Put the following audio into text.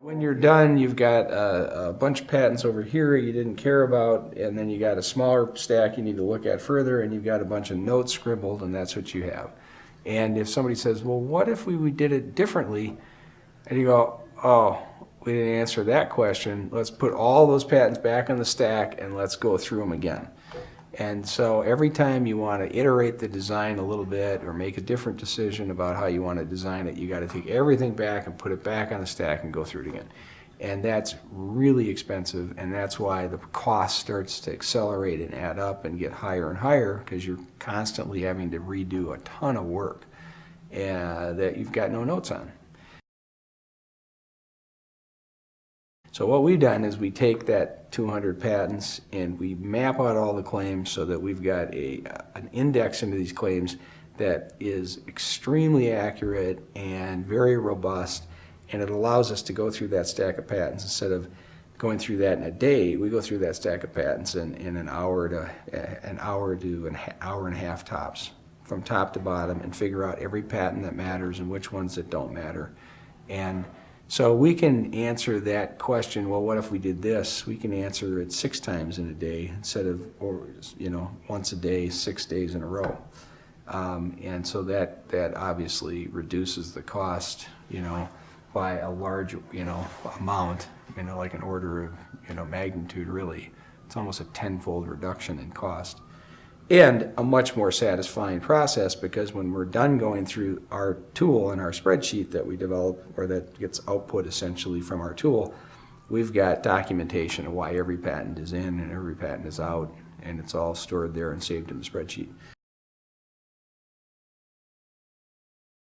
When you're done, you've got a bunch of patents over here you didn't care about, and then you got a smaller stack you need to look at further, and you've got a bunch of notes scribbled, and that's what you have. And if somebody says, well, what if we did it differently? And you go, oh, we didn't answer that question. Let's put all those patents back on the stack and let's go through them again. And so every time you want to iterate the design a little bit or make a different decision about how you want to design it, you got to take everything back and put it back on the stack and go through it again. And that's really expensive, and that's why the cost starts to accelerate and add up and get higher and higher, because you're constantly having to redo a ton of work that you've got no notes on. So what we've done is we take that 200 patents and we map out all the claims so that we've got an index into these claims that is extremely accurate and very robust, and it allows us to go through that stack of patents. Instead of going through that in a day, we go through that stack of patents in an hour to an hour and a half tops, from top to bottom, and figure out every patent that matters and which ones that don't matter. And so we can answer that question, well, what if we did this? We can answer it 6 times in a day instead of, once a day, 6 days in a row. And so that obviously reduces the cost, by a large, amount, like an order of, magnitude, really. It's almost a 10-fold reduction in cost. And a much more satisfying process, because when we're done going through our tool and our spreadsheet that we develop, or that gets output essentially from our tool, we've got documentation of why every patent is in and every patent is out, and it's all stored there and saved in the spreadsheet.